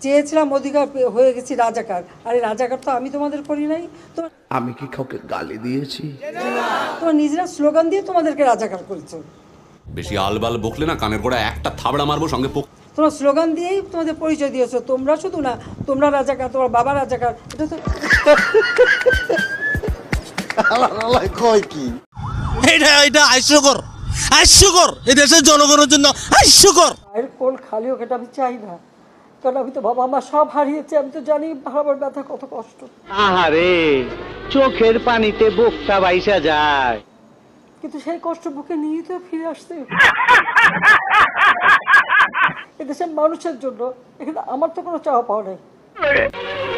চেয়েছিলাম অধিকার হয়ে গেছি রাজাকার। আরে রাজাকার তো আমি তোমাদের করি নাই। তো আমি কি কাউকে গালি দিয়েছি? তোমরা নিজেরা স্লোগান দিয়ে তোমাদেরকে রাজাকার করেছো। বেশি আলবাল বকলে না কানের গোড়া একটা থাবড়া মারবো সঙ্গে। তোমরা স্লোগান দিয়েই তোমাদের পরিচয় দিয়েছো। তোমরা শুধু না, তোমরা রাজাকার, তোমার বাবা রাজাকার। এটা তো কয় কি এটা হাস্যকর, হাস্যকর। এই দেশের জনগণের জন্য হাস্যকর। এর কোল খালি হোক, এটা আমি চাই না। কারণ আমি তো বাবা মা সব হারিয়েছি। আমি তো জানি হারাবার ব্যথা কত কষ্ট। আহারে, চোখের পানিতে বুকটা বাইসা যায়। কিন্তু সেই কষ্ট বুকে নিয়ে তো ফিরে আসছে এদেশের মানুষের জন্য। এখানে আমার তো কোনো চাওয়া পাওয়া নেই।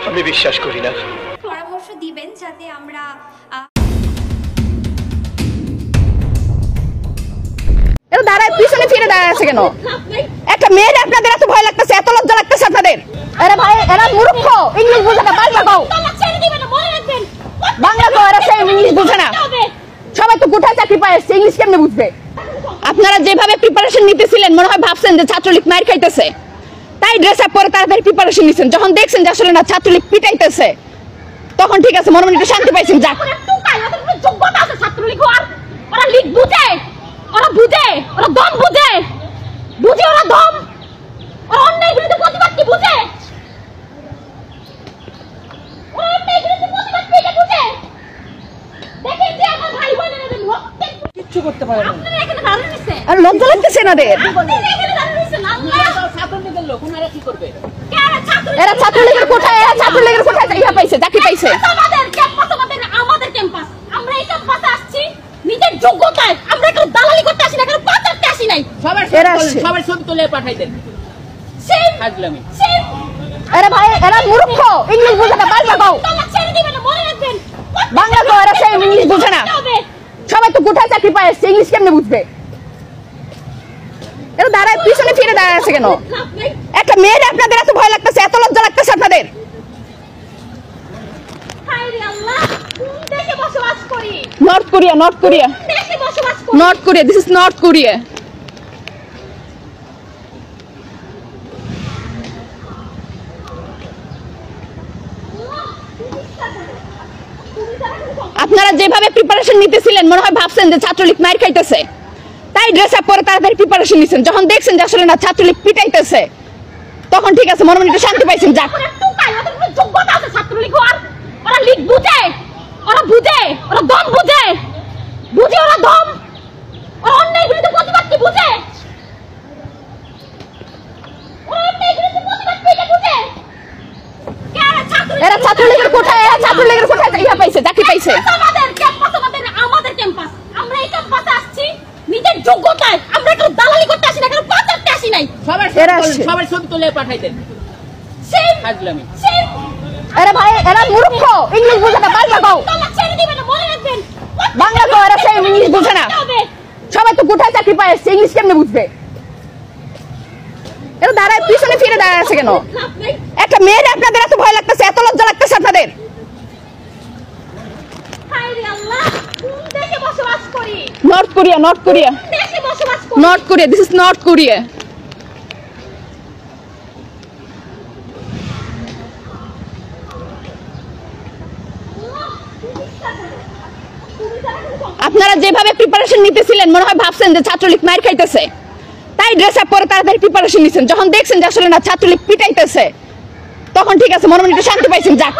আমি বিশ্বাস করি না। পরামর্শ দিবেন যাতে আমরা দাঁড়ায় পিছনে ফিরে দাঁড়ায় আছে কেন? একটা মেয়ের আপনাদের এত ভয় লাগতেছে, এত লজ্জা লাগতেছে আপনাদের? আরে ভাই, এরা মূর্খ, ইংলিশ বুঝে না। বাংলা কও, বাংলা কও। এরা সেই ইংলিশ বুঝে না। সবাই তো কোথায় চাকরি পায় আসছে, ইংলিশ কেমনে বুঝবে? আপনারা যেভাবে প্রিপারেশন নিতেছিলেন, মনে হয় ভাবছেন যে ছাত্রলীগ মার খাইতেছে, তাই ড্রেস আপ করে তাড়াতাড়ি প্রিপারেশন নিছেন। যখন দেখছেন যে আসলে না ছাত্রলীগ পিটাইতেছে, তখন ঠিক আছে, মনে মনে একটু শান্তি পাইছেন। যাক, যোগ্যতা আছে ছাত্রলীগ হওয়ার। ওরা লিগ বুঝে, ওরা বুঝে, ওরা দম বুঝে, বুঝে ওরা দম। ওরা অন্যায় বিরুদ্ধে প্রতিবাদ কি বুঝে? ওরা অন্যায় বিরুদ্ধে প্রতিবাদ কি বুঝে? দেখেন যে আমার ভাই বোনেরা কিচ্ছু করতে পারে না। আপনারা এখানে দাঁড়িয়ে নিছেন, আর লজ্জা লাগতেছে না এদের? এখানে দাঁড়িয়ে নিছেন। আল্লাহ ছাত্রলীগের লোক, ওনারা কি করবে? এরা ছাত্রলীগের কোঠায়, এরা ছাত্রলীগের কোঠায় ইয়া পাইছে, চাকরি পাইছে। আমাদের ক্যাম্পাস, আমাদের ক্যাম্পাস। আমরা এই ক্যাম্পাসে আসছি নিজের যোগ্যতায়। আমরা কেউ দালালি করতে আসি না, কেউ পাঠাতে আসি নাই। সবাই ছবি তুলে পাঠাইতেন। সেম ফাজলামি। সেম। আরে ভাই, এরা মূর্খ, ইংলিশ বুঝে না। বাংলা কও, তোমরা ছেড়ে দিবেন না, মনে রাখবেন। বাংলা কও। এরা সেই ইংলিশ বুঝে না। সবাই তো কোথায় চাকরি পায় আসছে, ইংলিশ কেমনে বুঝবে? এরা দাঁড়ায় পিছনে ফিরে দাঁড়ায় আছে কেন? একটা মেয়ের আপনাদের এত ভয় লাগতেছে, এত লজ্জা লাগতেছে আপনাদের? হায়রে আল্লাহ, কোন দেশে বসবাস করি? নর্থ কোরিয়া, নর্থ কোরিয়া, দেশে বসবাস করি। North Korea. This is north Korea. আপনারা যেভাবে প্রিপারেশন নিতেছিলেন, মনে হয় ভাবছেন যে ছাত্রলীগ মার খাইতেছে, তাই ড্রেস আপ করে তাড়াতাড়ি প্রিপারেশন নিছেন। যখন দেখছেন যে আসলে না ছাত্রলীগ পিটাইতেছে, তখন ঠিক আছে, মনে মনে একটু শান্তি পাইছেন। যাক, ওদের যোগ্যতা আছে ছাত্রলীগ হওয়ার। ওরা লিগ বুঝে, ওরা বুঝে, ওরা দম বুঝে, বুঝে ওরা দম। ওরা অন্যায় বিরুদ্ধে প্রতিবাদ কি বুঝে? ওরা অন্যায় বিরুদ্ধে প্রতিবাদ কি বুঝে? এরা ছাত্রলীগের কোঠায়, এরা ছাত্রলীগের কোঠায় ইয়া পাইছে, চাকরি পাইছে। আমাদের ক্যাম্পাস, আমাদের ক্যাম্পাস। আমরা এই ক্যাম্পাসে আসছি নিজের যোগ্যতায়। আমরা কেউ দালালি করতে আসি না, কেউ পাঠাতে আসি নাই। সবাই ছবি তুলে পাঠাইতেন। সেম ফাজলামি। সেম। আরে ভাই, এরা মূর্খ, ইংলিশ বুঝে না। বাংলা কও, তোমরা ছেড়ে দিবেন না, মনে রাখবেন। বাংলা কও। এরা সেই ইংলিশ বুঝে না। সবাই তো কোথায় চাকরি পায় আসছে, ইংলিশ কেমনে বুঝবে? এরা দাঁড়ায় পিছনে ফিরে দাঁড়ায় আছে কেন? একটা মেয়ের আপনাদের এত ভয় লাগতেছে, এত লজ্জা লাগতেছে আপনাদের? হায়রে আল্লাহ, কোন দেশে বসবাস করি? নর্থ কোরিয়া, নর্থ কোরিয়া, দেশে বসবাস করি। North Korea. This is north Korea. আপনারা যেভাবে প্রিপারেশন নিতেছিলেন, মনে হয় ভাবছেন যে ছাত্রলীগ মার খাইতেছে, তাই ড্রেস আপ করে তাড়াতাড়ি প্রিপারেশন নিছেন। যখন দেখছেন যে আসলে না ছাত্রলীগ পিটাইতেছে, তখন ঠিক আছে, মনে মনে একটু শান্তি পাইছেন। যাক,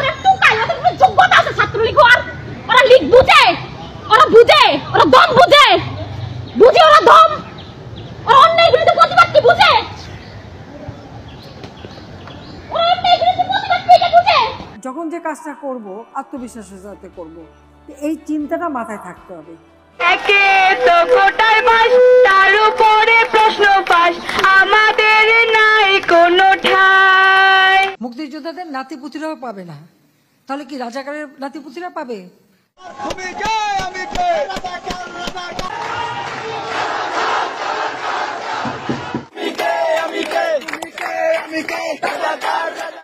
ওদের যোগ্যতা আছে ছাত্রলীগ হওয়ার। ওরা লিগ বুঝে, ওরা বুঝে, ওরা দম বুঝে, বুঝে ওরা দম। ওরা অন্যায় বিরুদ্ধে প্রতিবাদ কি বুঝে? ওরা অন্যায় বিরুদ্ধে প্রতিবাদ কি বুঝে? যখন যে কাজটা করব, আত্মবিশ্বাসের সাথে করব। এই চিন্তাটা মাথায় থাকতে হবে। একে তো গোটার বাস, তার উপরে প্রশ্ন ফাঁস, আমাদের নাই কোনো ঠাঁই। মুক্তিযোদ্ধাদের নাতিপুতিরাও পাবে না, তাহলে কি রাজাকারের নাতিপুতিরা পাবে? তুমি কে, আমি কে? রাজাকার, রাজাকার। আমি কে, আমি কে? তুমি কে, আমি কে? রাজাকার, রাজাকার।